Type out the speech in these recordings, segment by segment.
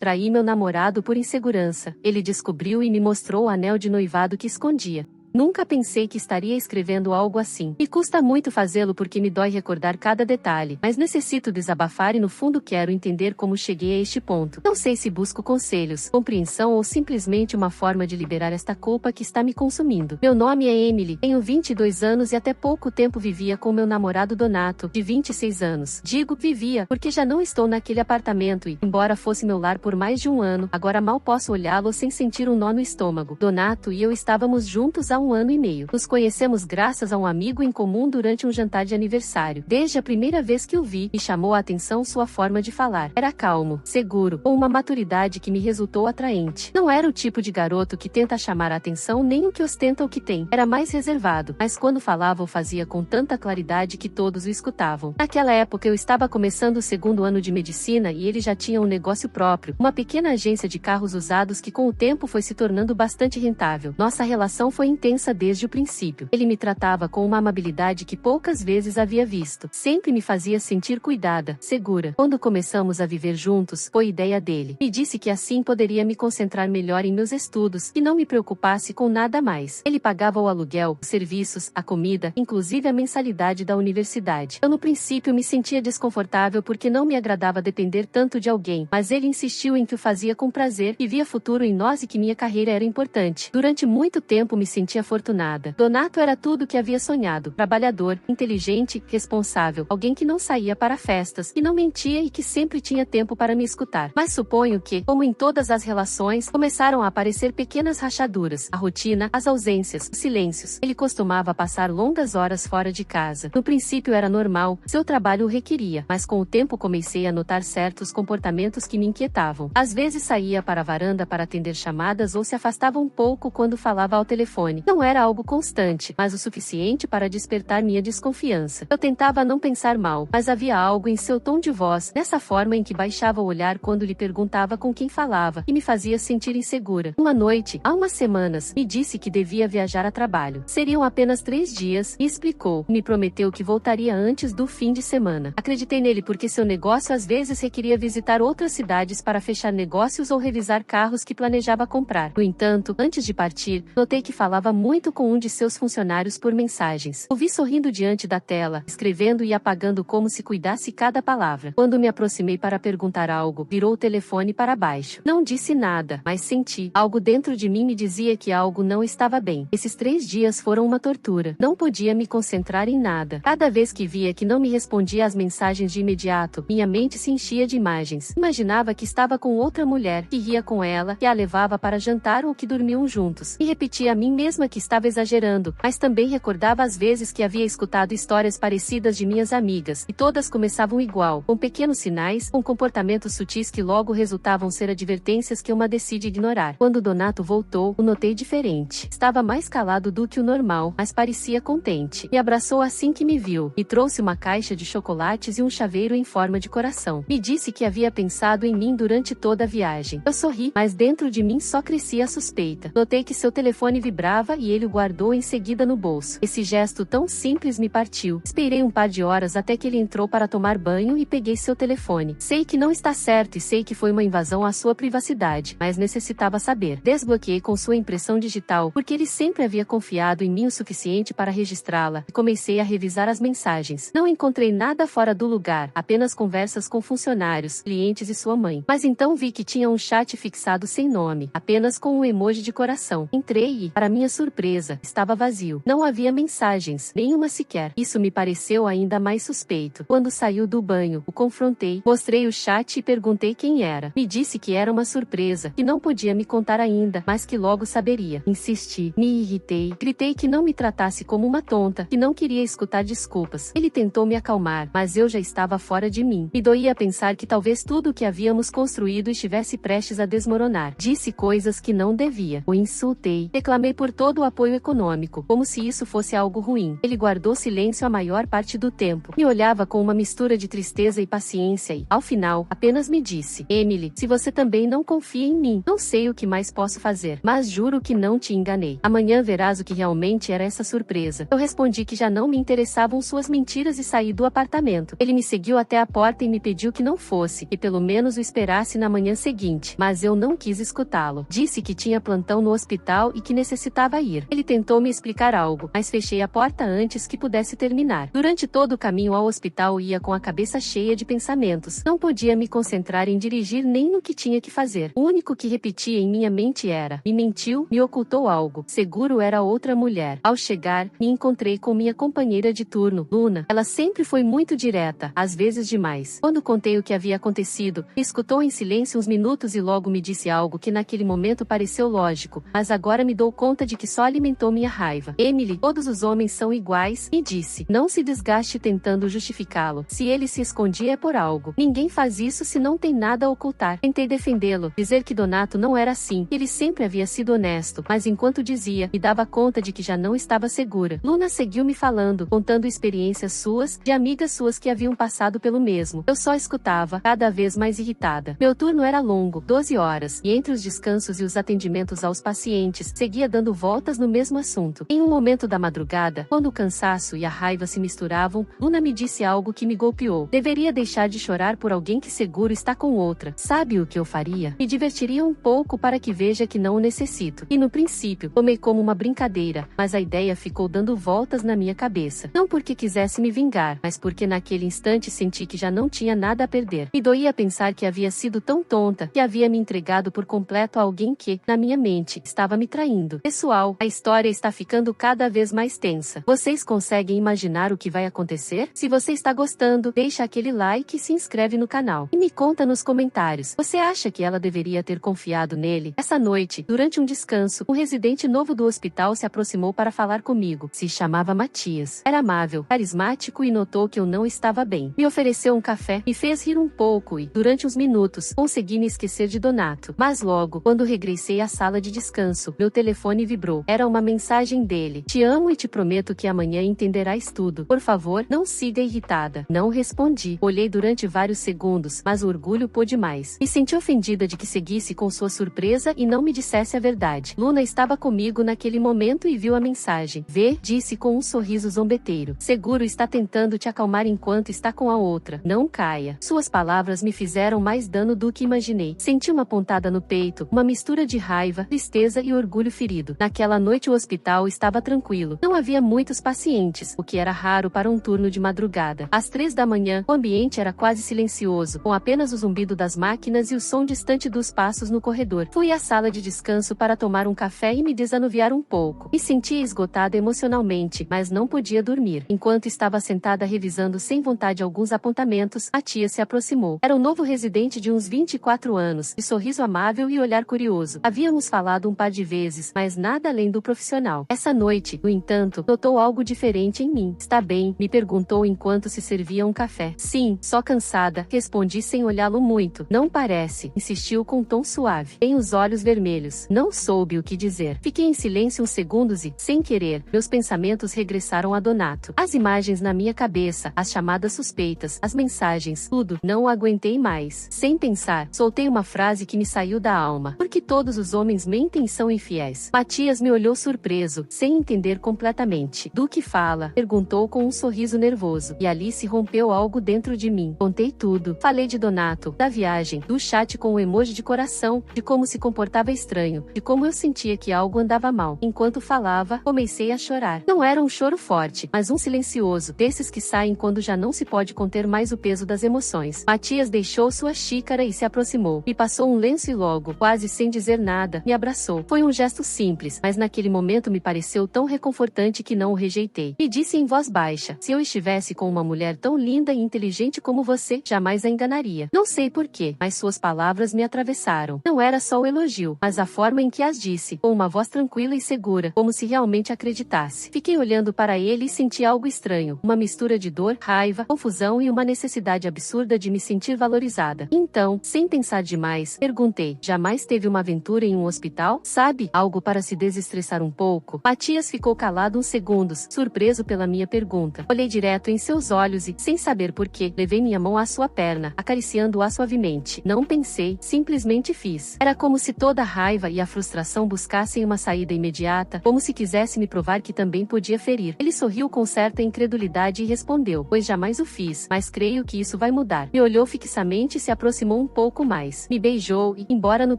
Traí meu namorado por insegurança. Ele descobriu e me mostrou o anel de noivado que escondia. Nunca pensei que estaria escrevendo algo assim. Me custa muito fazê-lo porque me dói recordar cada detalhe, mas necessito desabafar e no fundo quero entender como cheguei a este ponto. Não sei se busco conselhos, compreensão ou simplesmente uma forma de liberar esta culpa que está me consumindo. Meu nome é Emily, tenho 22 anos e até pouco tempo vivia com meu namorado Donato, de 26 anos. Digo vivia, porque já não estou naquele apartamento e, embora fosse meu lar por mais de um ano, agora mal posso olhá-lo sem sentir um nó no estômago. Donato e eu estávamos juntos há 1 ano e meio. Nos conhecemos graças a um amigo em comum durante um jantar de aniversário. Desde a primeira vez que o vi, me chamou a atenção sua forma de falar. Era calmo, seguro, com uma maturidade que me resultou atraente. Não era o tipo de garoto que tenta chamar a atenção nem o que ostenta o que tem. Era mais reservado, mas quando falava o fazia com tanta claridade que todos o escutavam. Naquela época eu estava começando o 2º ano de medicina e ele já tinha um negócio próprio, uma pequena agência de carros usados que com o tempo foi se tornando bastante rentável. Nossa relação foi intensa desde o princípio. Ele me tratava com uma amabilidade que poucas vezes havia visto. Sempre me fazia sentir cuidada, segura. Quando começamos a viver juntos, foi ideia dele. Me disse que assim poderia me concentrar melhor em meus estudos e não me preocupasse com nada mais. Ele pagava o aluguel, os serviços, a comida, inclusive a mensalidade da universidade. Eu no princípio me sentia desconfortável porque não me agradava depender tanto de alguém, mas ele insistiu em que o fazia com prazer e via futuro em nós e que minha carreira era importante. Durante muito tempo me sentia afortunada. Donato era tudo o que havia sonhado. Trabalhador, inteligente, responsável, alguém que não saía para festas, que não mentia e que sempre tinha tempo para me escutar. Mas suponho que, como em todas as relações, começaram a aparecer pequenas rachaduras, a rotina, as ausências, os silêncios. Ele costumava passar longas horas fora de casa. No princípio era normal, seu trabalho o requeria, mas com o tempo comecei a notar certos comportamentos que me inquietavam. Às vezes saía para a varanda para atender chamadas ou se afastava um pouco quando falava ao telefone. Não era algo constante, mas o suficiente para despertar minha desconfiança. Eu tentava não pensar mal, mas havia algo em seu tom de voz, nessa forma em que baixava o olhar quando lhe perguntava com quem falava, e me fazia sentir insegura. Uma noite, há umas semanas, me disse que devia viajar a trabalho. Seriam apenas 3 dias, e explicou. Me prometeu que voltaria antes do fim de semana. Acreditei nele porque seu negócio às vezes requeria visitar outras cidades para fechar negócios ou revisar carros que planejava comprar. No entanto, antes de partir, notei que falava muito com um de seus funcionários por mensagens. O vi sorrindo diante da tela, escrevendo e apagando como se cuidasse cada palavra. Quando me aproximei para perguntar algo, virou o telefone para baixo. Não disse nada, mas senti. Algo dentro de mim me dizia que algo não estava bem. Esses 3 dias foram uma tortura. Não podia me concentrar em nada. Cada vez que via que não me respondia às mensagens de imediato, minha mente se enchia de imagens. Imaginava que estava com outra mulher, que ria com ela, que a levava para jantar ou que dormiam juntos. E repetia a mim mesma que estava exagerando, mas também recordava as vezes que havia escutado histórias parecidas de minhas amigas, e todas começavam igual, com pequenos sinais, com comportamentos sutis que logo resultavam ser advertências que eu decidi ignorar. Quando Donato voltou, o notei diferente. Estava mais calado do que o normal, mas parecia contente. Me abraçou assim que me viu, e trouxe uma caixa de chocolates e um chaveiro em forma de coração. Me disse que havia pensado em mim durante toda a viagem. Eu sorri, mas dentro de mim só crescia a suspeita. Notei que seu telefone vibrava e ele o guardou em seguida no bolso. Esse gesto tão simples me partiu. Esperei um par de horas até que ele entrou para tomar banho e peguei seu telefone. Sei que não está certo e sei que foi uma invasão à sua privacidade, mas necessitava saber. Desbloqueei com sua impressão digital, porque ele sempre havia confiado em mim o suficiente para registrá-la, e comecei a revisar as mensagens. Não encontrei nada fora do lugar, apenas conversas com funcionários, clientes e sua mãe. Mas então vi que tinha um chat fixado sem nome, apenas com um emoji de coração. Entrei e, para minha surpresa, estava vazio. Não havia mensagens, nenhuma sequer. Isso me pareceu ainda mais suspeito. Quando saiu do banho, o confrontei, mostrei o chat e perguntei quem era. Me disse que era uma surpresa, que não podia me contar ainda, mas que logo saberia. Insisti, me irritei, gritei que não me tratasse como uma tonta, que não queria escutar desculpas. Ele tentou me acalmar, mas eu já estava fora de mim. Me doía pensar que talvez tudo o que havíamos construído estivesse prestes a desmoronar. Disse coisas que não devia. O insultei, reclamei por todo todo o apoio econômico, como se isso fosse algo ruim. Ele guardou silêncio a maior parte do tempo. Me olhava com uma mistura de tristeza e paciência e, ao final, apenas me disse: Emily, se você também não confia em mim, não sei o que mais posso fazer. Mas juro que não te enganei. Amanhã verás o que realmente era essa surpresa. Eu respondi que já não me interessavam suas mentiras e saí do apartamento. Ele me seguiu até a porta e me pediu que não fosse, e pelo menos o esperasse na manhã seguinte. Mas eu não quis escutá-lo. Disse que tinha plantão no hospital e que necessitava ir. Ele tentou me explicar algo, mas fechei a porta antes que pudesse terminar. Durante todo o caminho ao hospital ia com a cabeça cheia de pensamentos. Não podia me concentrar em dirigir nem no que tinha que fazer. O único que repetia em minha mente era: me mentiu, me ocultou algo. Seguro era outra mulher. Ao chegar, me encontrei com minha companheira de turno, Luna. Ela sempre foi muito direta, às vezes demais. Quando contei o que havia acontecido, escutou em silêncio uns minutos e logo me disse algo que naquele momento pareceu lógico, mas agora me dou conta de que só alimentou minha raiva. Emily, todos os homens são iguais, me disse. Não se desgaste tentando justificá-lo. Se ele se escondia é por algo. Ninguém faz isso se não tem nada a ocultar. Tentei defendê-lo, dizer que Donato não era assim. Ele sempre havia sido honesto, mas enquanto dizia, me dava conta de que já não estava segura. Luna seguiu me falando, contando experiências suas, de amigas suas que haviam passado pelo mesmo. Eu só escutava, cada vez mais irritada. Meu turno era longo, 12 horas, e entre os descansos e os atendimentos aos pacientes, seguia dando voltas no mesmo assunto. Em um momento da madrugada, quando o cansaço e a raiva se misturavam, Luna me disse algo que me golpeou. Deveria deixar de chorar por alguém que seguro está com outra. Sabe o que eu faria? Me divertiria um pouco para que veja que não o necessito. E no princípio, tomei como uma brincadeira, mas a ideia ficou dando voltas na minha cabeça. Não porque quisesse me vingar, mas porque naquele instante senti que já não tinha nada a perder. Me doía pensar que havia sido tão tonta, que havia me entregado por completo a alguém que, na minha mente, estava me traindo. Pessoal, a história está ficando cada vez mais tensa. Vocês conseguem imaginar o que vai acontecer? Se você está gostando, deixa aquele like e se inscreve no canal. E me conta nos comentários. Você acha que ela deveria ter confiado nele? Essa noite, durante um descanso, um residente novo do hospital se aproximou para falar comigo. Se chamava Matias. Era amável, carismático e notou que eu não estava bem. Me ofereceu um café, me fez rir um pouco e, durante uns minutos, consegui me esquecer de Donato. Mas logo, quando regressei à sala de descanso, meu telefone vibrou. Era uma mensagem dele. Te amo e te prometo que amanhã entenderás tudo. Por favor, não siga irritada. Não respondi. Olhei durante vários segundos, mas o orgulho pôde mais. Me senti ofendida de que seguisse com sua surpresa e não me dissesse a verdade. Luna estava comigo naquele momento e viu a mensagem. Vê, disse com um sorriso zombeteiro. Seguro está tentando te acalmar enquanto está com a outra. Não caia. Suas palavras me fizeram mais dano do que imaginei. Senti uma pontada no peito, uma mistura de raiva, tristeza e orgulho ferido. Naquela noite o hospital estava tranquilo. Não havia muitos pacientes, o que era raro para um turno de madrugada. Às 3 da manhã, o ambiente era quase silencioso, com apenas o zumbido das máquinas e o som distante dos passos no corredor. Fui à sala de descanso para tomar um café e me desanuviar um pouco. Me sentia esgotada emocionalmente, mas não podia dormir. Enquanto estava sentada revisando sem vontade alguns apontamentos, a tia se aproximou. Era um novo residente de uns 24 anos, de sorriso amável e olhar curioso. Havíamos falado um par de vezes, mas nada além do profissional. Essa noite, no entanto, notou algo diferente em mim. Está bem? Me perguntou enquanto se servia um café. Sim, só cansada, respondi sem olhá-lo muito. Não parece, insistiu com um tom suave. Tem os olhos vermelhos. Não soube o que dizer. Fiquei em silêncio uns segundos e, sem querer, meus pensamentos regressaram a Donato. As imagens na minha cabeça, as chamadas suspeitas, as mensagens, tudo. Não aguentei mais. Sem pensar, soltei uma frase que me saiu da alma. Porque todos os homens mentem e são infiéis. Matias me olhou surpreso, sem entender completamente. Do que fala? Perguntou com um sorriso nervoso. E ali se rompeu algo dentro de mim. Contei tudo. Falei de Donato, da viagem, do chat com o emoji de coração, de como se comportava estranho, de como eu sentia que algo andava mal. Enquanto falava, comecei a chorar. Não era um choro forte, mas um silencioso, desses que saem quando já não se pode conter mais o peso das emoções. Matias deixou sua xícara e se aproximou. Me passou um lenço e logo, quase sem dizer nada, me abraçou. Foi um gesto simples, mas naquele momento me pareceu tão reconfortante que não o rejeitei. Me disse em voz baixa: se eu estivesse com uma mulher tão linda e inteligente como você, jamais a enganaria. Não sei porquê, mas suas palavras me atravessaram. Não era só o elogio, mas a forma em que as disse, com uma voz tranquila e segura, como se realmente acreditasse. Fiquei olhando para ele e senti algo estranho, uma mistura de dor, raiva, confusão e uma necessidade absurda de me sentir valorizada. Então, sem pensar demais, perguntei: jamais teve uma aventura em um hospital? Sabe, algo para se desesperar? desestressar um pouco? Matias ficou calado uns segundos, surpreso pela minha pergunta. Olhei direto em seus olhos e, sem saber porquê, levei minha mão à sua perna, acariciando-a suavemente. Não pensei, simplesmente fiz. Era como se toda a raiva e a frustração buscassem uma saída imediata, como se quisesse me provar que também podia ferir. Ele sorriu com certa incredulidade e respondeu: pois jamais o fiz, mas creio que isso vai mudar. Me olhou fixamente e se aproximou um pouco mais. Me beijou e, embora no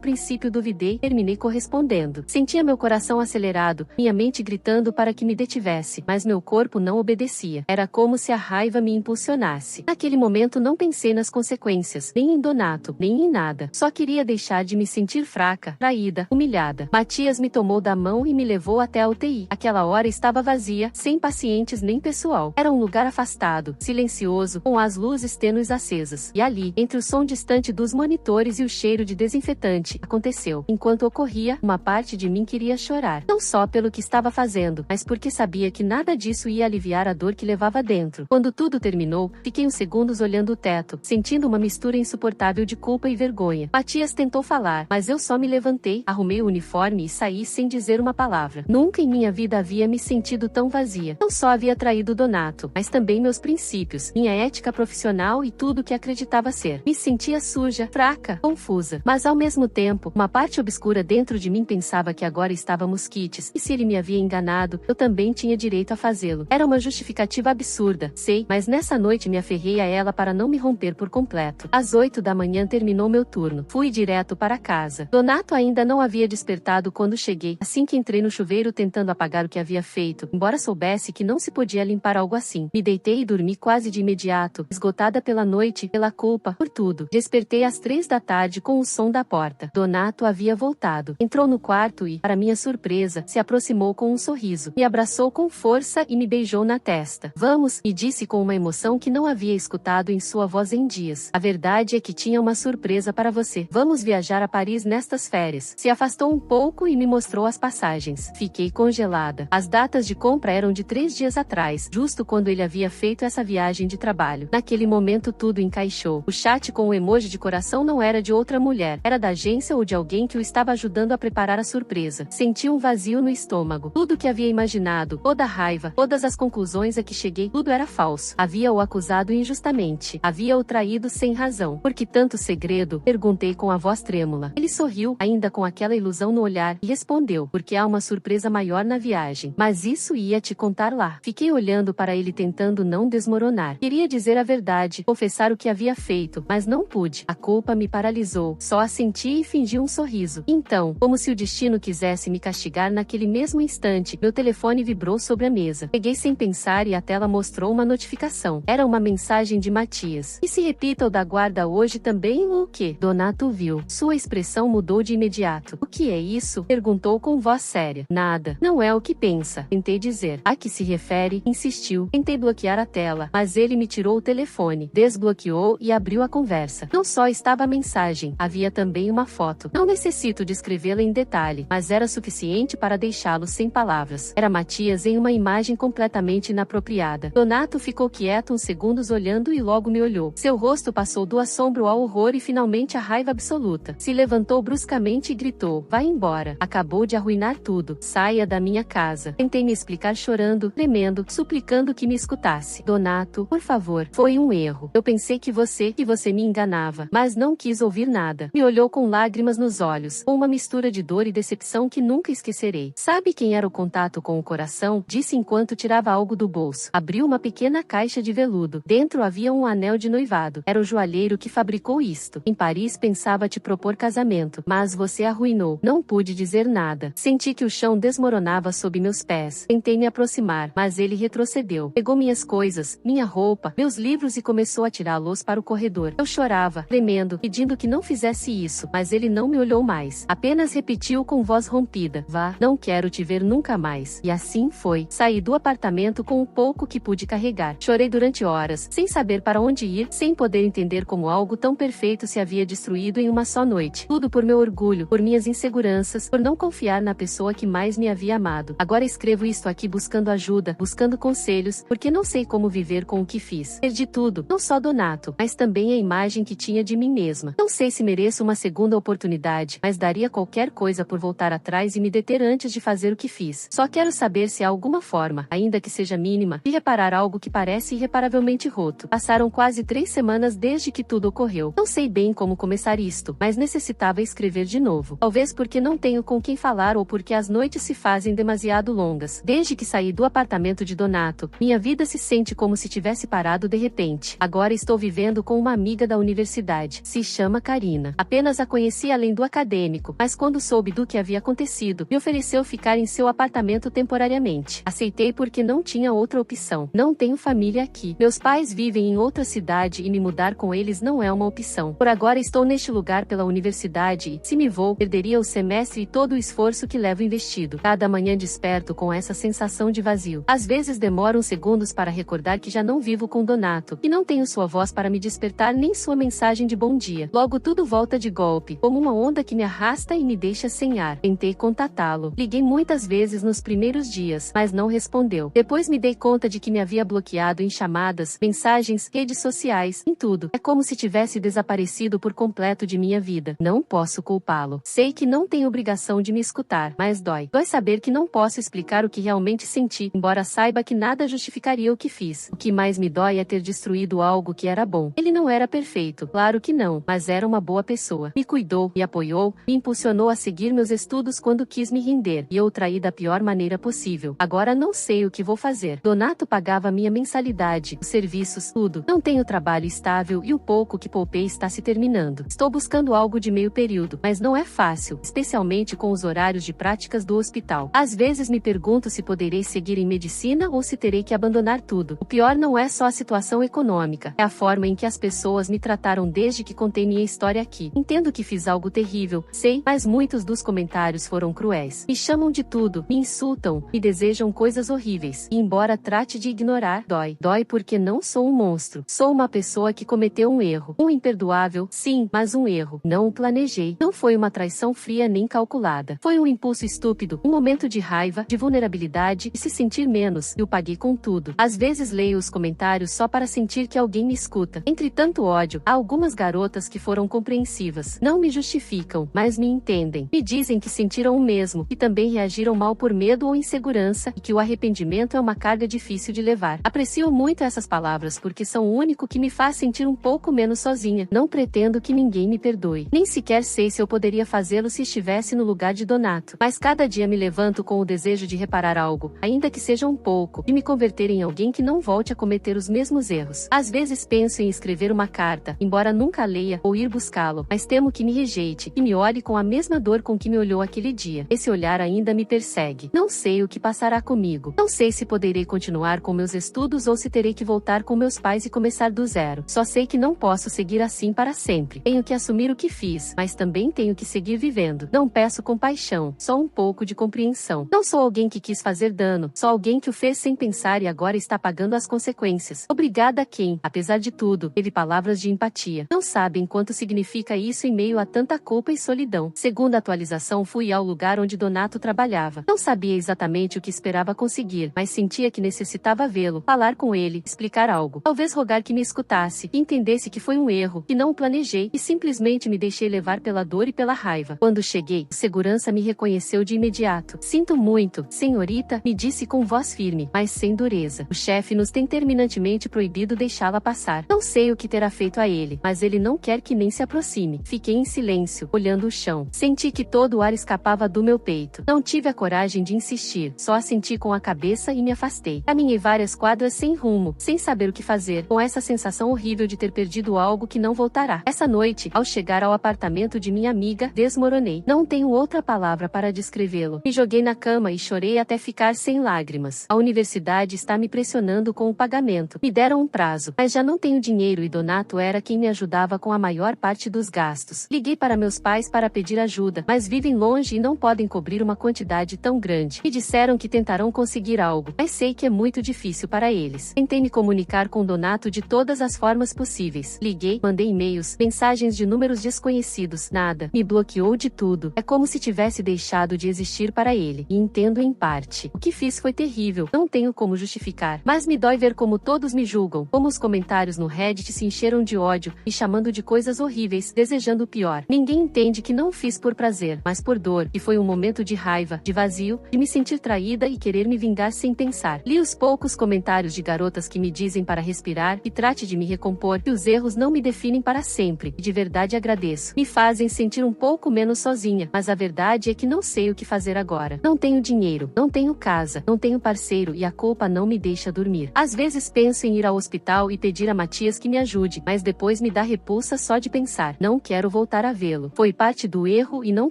princípio duvidei, terminei correspondendo. Sentia meu coração acelerado, minha mente gritando para que me detivesse, mas meu corpo não obedecia. Era como se a raiva me impulsionasse. Naquele momento não pensei nas consequências, nem em Donato, nem em nada. Só queria deixar de me sentir fraca, traída, humilhada. Matias me tomou da mão e me levou até a UTI. Aquela hora estava vazia, sem pacientes nem pessoal. Era um lugar afastado, silencioso, com as luzes tênues acesas. E ali, entre o som distante dos monitores e o cheiro de desinfetante, aconteceu. Enquanto ocorria, uma parte de mim queria chorar. Não só pelo que estava fazendo, mas porque sabia que nada disso ia aliviar a dor que levava dentro. Quando tudo terminou, fiquei uns segundos olhando o teto, sentindo uma mistura insuportável de culpa e vergonha. Matias tentou falar, mas eu só me levantei, arrumei o uniforme e saí sem dizer uma palavra. Nunca em minha vida havia me sentido tão vazia. Não só havia traído Donato, mas também meus princípios, minha ética profissional e tudo o que acreditava ser. Me sentia suja, fraca, confusa. Mas ao mesmo tempo, uma parte obscura dentro de mim pensava que agora estávamos quites, e se ele me havia enganado, eu também tinha direito a fazê-lo. Era uma justificativa absurda, sei, mas nessa noite me aferrei a ela para não me romper por completo. Às 8 da manhã terminou meu turno. Fui direto para casa. Donato ainda não havia despertado quando cheguei, assim que entrei no chuveiro tentando apagar o que havia feito, embora soubesse que não se podia limpar algo assim. Me deitei e dormi quase de imediato, esgotada pela noite, pela culpa, por tudo. Despertei às 3 da tarde com o som da porta. Donato havia voltado. Entrou no quarto e, para minha surpresa, se aproximou com um sorriso. Me abraçou com força e me beijou na testa. Vamos, me disse com uma emoção que não havia escutado em sua voz em dias. A verdade é que tinha uma surpresa para você. Vamos viajar a Paris nestas férias. Se afastou um pouco e me mostrou as passagens. Fiquei congelada. As datas de compra eram de 3 dias atrás, justo quando ele havia feito essa viagem de trabalho. Naquele momento tudo encaixou. O chat com o emoji de coração não era de outra mulher, era da agência ou de alguém que o estava ajudando a preparar a surpresa. Senti um vazio no estômago. Tudo o que havia imaginado, toda a raiva, todas as conclusões a que cheguei, tudo era falso. Havia o acusado injustamente. Havia o traído sem razão. Por que tanto segredo? Perguntei com a voz trêmula. Ele sorriu, ainda com aquela ilusão no olhar, e respondeu: porque há uma surpresa maior na viagem. Mas isso ia te contar lá. Fiquei olhando para ele tentando não desmoronar. Queria dizer a verdade, confessar o que havia feito, mas não pude. A culpa me paralisou. Só assenti e fingi um sorriso. Então, como se o destino quisesse me castigar naquele mesmo instante, meu telefone vibrou sobre a mesa. Peguei sem pensar e a tela mostrou uma notificação. Era uma mensagem de Matias. E se repita o da guarda hoje também, o quê? Donato viu. Sua expressão mudou de imediato. O que é isso? Perguntou com voz séria. Nada. Não é o que pensa. Tentei dizer. A que se refere? Insistiu. Tentei bloquear a tela, mas ele me tirou o telefone, desbloqueou e abriu a conversa. Não só estava a mensagem, havia também uma foto. Não necessito descrevê-la em detalhe, mas era suficiente para deixá-lo sem palavras. Era Matias em uma imagem completamente inapropriada. Donato ficou quieto uns segundos olhando e logo me olhou. Seu rosto passou do assombro ao horror e finalmente à raiva absoluta. Se levantou bruscamente e gritou: vai embora. Acabou de arruinar tudo. Saia da minha casa. Tentei me explicar chorando, tremendo, suplicando que me escutasse. Donato, por favor, foi um erro. Eu pensei que você me enganava, mas não quis ouvir nada. Me olhou com lágrimas nos olhos, com uma mistura de dor e decepção que nunca esquecerei. Sabe quem era o contato com o coração? Disse enquanto tirava algo do bolso. Abriu uma pequena caixa de veludo. Dentro havia um anel de noivado. Era o joalheiro que fabricou isto. Em Paris pensava te propor casamento, mas você arruinou. Não pude dizer nada. Senti que o chão desmoronava sob meus pés. Tentei me aproximar, mas ele retrocedeu. Pegou minhas coisas, minha roupa, meus livros e começou a tirá-los para o corredor. Eu chorava, tremendo, pedindo que não fizesse isso, mas ele não me olhou mais. Apenas repetiu com voz rompida: vá, não quero te ver nunca mais. E assim foi. Saí do apartamento com o pouco que pude carregar. Chorei durante horas, sem saber para onde ir, sem poder entender como algo tão perfeito se havia destruído em uma só noite. Tudo por meu orgulho, por minhas inseguranças, por não confiar na pessoa que mais me havia amado. Agora escrevo isto aqui buscando ajuda, buscando conselhos, porque não sei como viver com o que fiz. Perdi tudo, não só Donato, mas também a imagem que tinha de mim mesma. Não sei se mereço uma segunda oportunidade, mas daria qualquer coisa por voltar atrás e me deter antes de fazer o que fiz. Só quero saber se há alguma forma, ainda que seja mínima, de reparar algo que parece irreparavelmente roto. Passaram quase 3 semanas desde que tudo ocorreu. Não sei bem como começar isto, mas necessitava escrever de novo. Talvez porque não tenho com quem falar ou porque as noites se fazem demasiado longas. Desde que saí do apartamento de Donato, minha vida se sente como se tivesse parado de repente. Agora estou vivendo com uma amiga da universidade. Se chama Karina. Apenas a conheci além do acadêmico, mas quando soube do que havia acontecido, me ofereceu ficar em seu apartamento temporariamente. Aceitei porque não tinha outra opção. Não tenho família aqui. Meus pais vivem em outra cidade e me mudar com eles não é uma opção. Por agora estou neste lugar pela universidade e, se me vou, perderia o semestre e todo o esforço que levo investido. Cada manhã desperto com essa sensação de vazio. Às vezes demoro uns segundos para recordar que já não vivo com Donato, e não tenho sua voz para me despertar nem sua mensagem de bom dia. Logo tudo volta de golpe, como uma onda que me arrasta e me deixa sem ar. Tentei contatá-lo. Liguei muitas vezes nos primeiros dias, mas não respondeu. Depois me dei conta de que me havia bloqueado em chamadas, mensagens, redes sociais, em tudo. É como se tivesse desaparecido por completo de minha vida. Não posso culpá-lo. Sei que não tenho obrigação de me escutar, mas dói. Dói saber que não posso explicar o que realmente senti, embora saiba que nada justificaria o que fiz. O que mais me dói é ter destruído algo que era bom. Ele não era perfeito, claro que não, mas era uma boa pessoa. Me cuidou, me apoiou, me impulsionou a seguir meus estudos quando quis me render, e eu o traí da pior maneira possível. Agora não sei o que vou fazer. Donato pagava minha mensalidade, os serviços, tudo. Não tenho trabalho estável e o pouco que poupei está se terminando. Estou buscando algo de meio período, mas não é fácil, especialmente com os horários de práticas do hospital. Às vezes me pergunto se poderei seguir em medicina ou se terei que abandonar tudo. O pior não é só a situação econômica, é a forma em que as pessoas me trataram desde que contei minha história aqui. Entendo que fiz algo terrível, sei, mas muitos dos comentários foram cruéis. Me chamam de tudo, me insultam, me desejam coisas horríveis. E embora trate de ignorar, dói. Dói porque não sou um monstro. Sou uma pessoa que cometeu um erro. Um imperdoável, sim, mas um erro. Não o planejei. Não foi uma traição fria nem calculada. Foi um impulso estúpido, um momento de raiva, de vulnerabilidade e se sentir menos. Eu paguei com tudo. Às vezes leio os comentários só para sentir que alguém me escuta. Entre tanto ódio, há algumas garotas que foram compreensivas. Não me justificam, mas me entendem. Me dizem que sentiram o mesmo, e também reagiram mal por medo ou insegurança, e que o arrependimento é uma carga difícil de levar. Aprecio muito essas palavras porque são o único que me faz sentir um pouco menos sozinha. Não pretendo que ninguém me perdoe. Nem sequer sei se eu poderia fazê-lo se estivesse no lugar de Donato. Mas cada dia me levanto com o desejo de reparar algo, ainda que seja um pouco, de me converter em alguém que não volte a cometer os mesmos erros. Às vezes penso em escrever uma carta, embora nunca leia, ou ir buscá-lo, mas temo que me rejeite, e me olhe com a mesma dor com que me olhou aquele dia. Esse olhar ainda me persegue. Não sei o que passará comigo. Não sei se poderei continuar com meus estudos ou se terei que voltar com meus pais e começar do zero. Só sei que não posso seguir assim para sempre. Tenho que assumir o que fiz, mas também tenho que seguir vivendo. Não peço compaixão, só um pouco de compreensão. Não sou alguém que quis fazer dano, só alguém que o fez sem pensar e agora está pagando as consequências. Obrigada a quem, apesar de tudo, teve palavras de empatia. Não sabem quanto significa isso em meio a tanta culpa e solidão. Segunda atualização, fui ao lugar onde Donato trabalhava. Não sabia exatamente o que esperava conseguir, mas sentia que necessitava vê-lo, falar com ele, explicar algo. Talvez rogar que me escutasse, e entendesse que foi um erro, que não o planejei, e simplesmente me deixei levar pela dor e pela raiva. Quando cheguei, o segurança me reconheceu de imediato. Sinto muito, senhorita, me disse com voz firme, mas sem dureza. O chefe nos tem terminantemente proibido deixá-la passar. Não sei o que terá feito a ele, mas ele não quer que nem se aproxime. Fiquei em silêncio, olhando o chão. Senti que todo o ar escapava do meu peito. Não tive a coragem de insistir, só assenti com a cabeça e me afastei. Caminhei várias quadras sem rumo, sem saber o que fazer, com essa sensação horrível de ter perdido algo que não voltará. Essa noite, ao chegar ao apartamento de minha amiga, desmoronei. Não tenho outra palavra para descrevê-lo. Me joguei na cama e chorei até ficar sem lágrimas. A universidade está me pressionando com o pagamento. Me deram um prazo, mas já não tenho dinheiro e Donato era quem me ajudava com a maior parte dos gastos. Liguei para meus pais para pedir ajuda, mas vivem longe e não podem cobrir uma quantidade tão grande. Me disseram que tentarão conseguir algo, mas sei que é muito difícil para eles. Tentei me comunicar com Donato de todas as formas possíveis. Liguei, mandei e-mails, mensagens de números desconhecidos, nada. Me bloqueou de tudo. É como se tivesse deixado de existir para ele. E entendo em parte. O que fiz foi terrível. Não tenho como justificar. Mas me dói ver como todos me julgam. Como os comentários no Reddit se encheram de ódio, me chamando de coisas horríveis, desejando o pior. Ninguém entende que não fiz por prazer, mas por dor, e foi um momento de raiva, de vazio, de me sentir traída e querer me vingar sem pensar. Li os poucos comentários de garotas que me dizem para respirar e trate de me recompor, que os erros não me definem para sempre, e de verdade agradeço. Me fazem sentir um pouco menos sozinha, mas a verdade é que não sei o que fazer agora. Não tenho dinheiro, não tenho casa, não tenho parceiro e a culpa não me deixa dormir. Às vezes penso em ir ao hospital e pedir a Matias que me ajude, mas depois me dá repulsa só de pensar. Não quero voltar a vê-lo. Foi parte do erro e não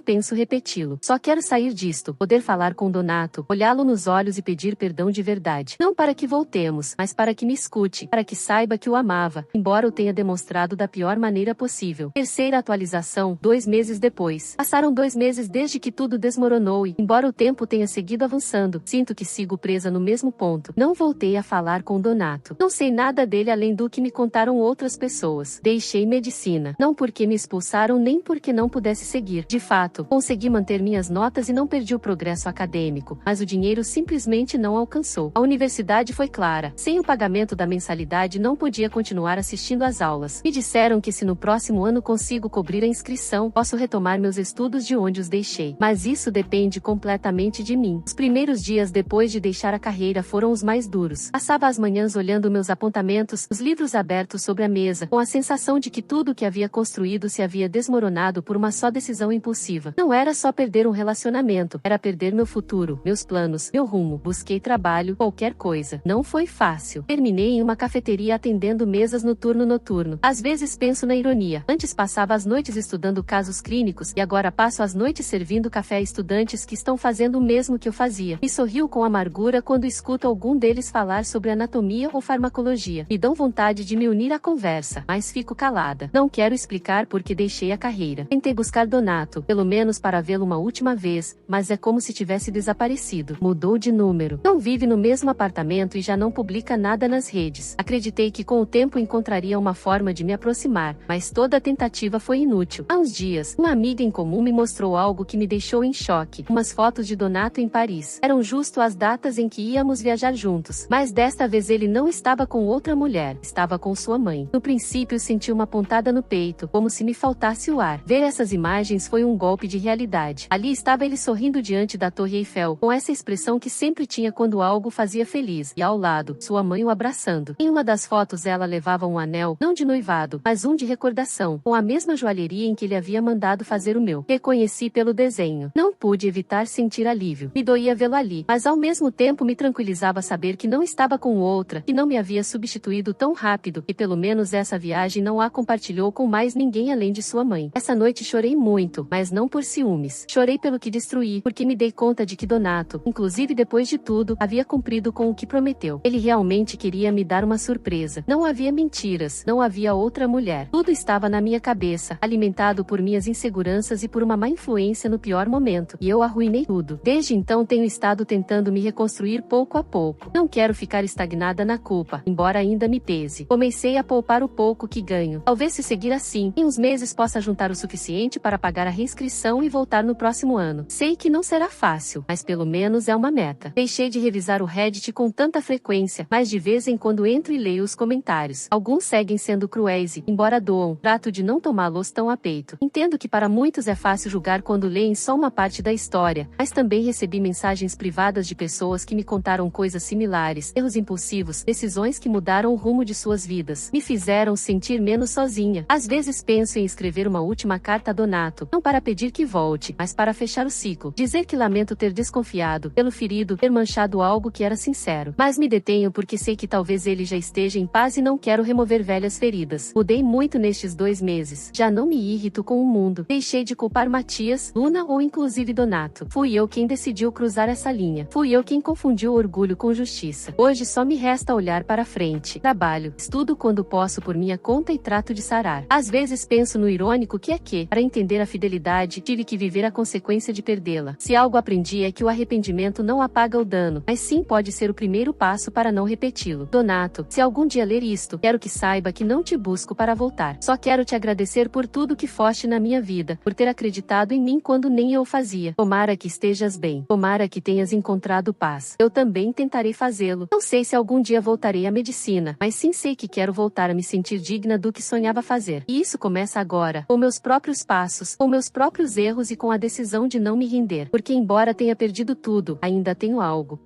penso repeti-lo. Só quero sair disto, poder falar com Donato, olhá-lo nos olhos e pedir perdão de verdade. Não para que voltemos, mas para que me escute, para que saiba que o amava, embora o tenha demonstrado da pior maneira possível. Terceira atualização, 2 meses depois. Passaram 2 meses desde que tudo desmoronou e, embora o tempo tenha seguido avançando, sinto que sigo presa no mesmo ponto. Não voltei a falar com Donato. Não sei nada dele além do que me contaram outras pessoas. Deixei medicina. Não porque me expulsaram nem porque não pudesse seguir. De fato, consegui manter minhas notas e não perdi o progresso acadêmico, mas o dinheiro simplesmente não alcançou. A universidade foi clara. Sem o pagamento da mensalidade não podia continuar assistindo às aulas. Me disseram que se no próximo ano consigo cobrir a inscrição, posso retomar meus estudos de onde os deixei. Mas isso depende completamente de mim. Os primeiros dias depois de deixar a carreira foram os mais duros. Passava as manhãs olhando meus apontamentos, os livros abertos sobre a mesa, com a sensação de que tudo que havia construído se havia desmoronado por uma só decisão impulsiva. Não era só perder um relacionamento, era perder meu futuro, meus planos, meu rumo. Busquei trabalho, qualquer coisa. Não foi fácil. Terminei em uma cafeteria atendendo mesas no turno noturno. Às vezes penso na ironia. Antes passava as noites estudando casos clínicos e agora passo as noites servindo café a estudantes que estão fazendo o mesmo que eu fazia. Me sorrio com amargura quando escuto algum deles falar sobre anatomia ou farmacologia. Me dão vontade de me unir à conversa, mas fico calada. Não quero explicar porque deixei a carreira. Tentei buscar Donato, pelo menos para vê-lo uma última vez, mas é como se tivesse desaparecido. Mudou de número. Não vive no mesmo apartamento e já não publica nada nas redes. Acreditei que com o tempo encontraria uma forma de me aproximar, mas toda a tentativa foi inútil. Há uns dias, uma amiga em comum me mostrou algo que me deixou em choque. Umas fotos de Donato em Paris. Eram justo as datas em que íamos viajar juntos, mas desta vez ele não estava com outra mulher, estava com sua mãe. No princípio senti uma pontada no peito, como se me faltasse o ar. Ver essas imagens foi um golpe de realidade. Ali estava ele sorrindo diante da Torre Eiffel, com essa expressão que sempre tinha quando algo fazia feliz, e ao lado, sua mãe o abraçando. Em uma das fotos ela levava um anel, não de noivado, mas um de recordação, com a mesma joalheria em que ele havia mandado fazer o meu. Reconheci pelo desenho. Não pude evitar sentir alívio. Me doía vê-lo ali, mas ao mesmo tempo me tranquilizava saber que não estava com outra, que não me havia substituído tão rápido, e pelo menos essa viagem não a compartilhou com mais ninguém além de sua mãe. Essa noite chorei muito, mas não por ciúmes. Chorei pelo que destruí, porque me dei conta de que Donato, inclusive depois de tudo, havia cumprido com o que prometeu. Ele realmente queria me dar uma surpresa. Não havia mentiras, não havia outra mulher. Tudo estava na minha cabeça, alimentado por minhas inseguranças e por uma má influência no pior momento, e eu arruinei tudo. Desde então tenho estado tentando me reconstruir pouco a pouco. Não quero ficar estagnada na culpa, embora ainda me pese. Comecei a poupar o pouco que ganho. Talvez se seguir assim, em uns meses possa juntar o suficiente para pagar a reinscrição e voltar no próximo ano. Sei que não será fácil, mas pelo menos é uma meta. Deixei de revisar o Reddit com tanta frequência, mas de vez em quando entro e leio os comentários. Alguns seguem sendo cruéis e, embora doam, trato de não tomá-los tão a peito. Entendo que para muitos é fácil julgar quando leem só uma parte da história, mas também recebi mensagens privadas de pessoas que me contaram coisas similares, erros impulsivos, decisões que mudaram o rumo de suas vidas. Me fizeram sentir menos sozinha. Às vezes penso em escrever uma última carta a Donato, não para pedir que volte, mas para fechar o ciclo. Dizer que lamento ter desconfiado, pelo ferido, ter manchado algo que era sincero. Mas me detenho porque sei que talvez ele já esteja em paz e não quero remover velhas feridas. Mudei muito nestes 2 meses. Já não me irrito com o mundo. Deixei de culpar Matias, Luna ou inclusive Donato. Fui eu quem decidiu cruzar essa linha. Fui eu quem confundiu orgulho com justiça. Hoje só me resta olhar para frente. Trabalho, estudo quando posso por minha conta e trato de sarar. Às vezes penso no irônico que é que, para entender a fidelidade, tive que viver a consequência de perdê-la. Se algo aprendi é que o arrependimento não apaga o dano, mas sim pode ser o primeiro passo para não repeti-lo. Donato, se algum dia ler isto, quero que saiba que não te busco para voltar. Só quero te agradecer por tudo que foste na minha vida, por ter acreditado em mim quando nem eu fazia. Tomara que estejas bem. Tomara que tenhas encontrado paz. Eu também tentarei fazê-lo. Não sei se algum dia voltarei à medicina, mas sim sei que quero voltar a me sentir digna do que sonhava fazer. E isso começa agora, com meus próprios passos, com meus próprios erros e com a decisão razão de não me render, porque embora tenha perdido tudo, ainda tenho algo.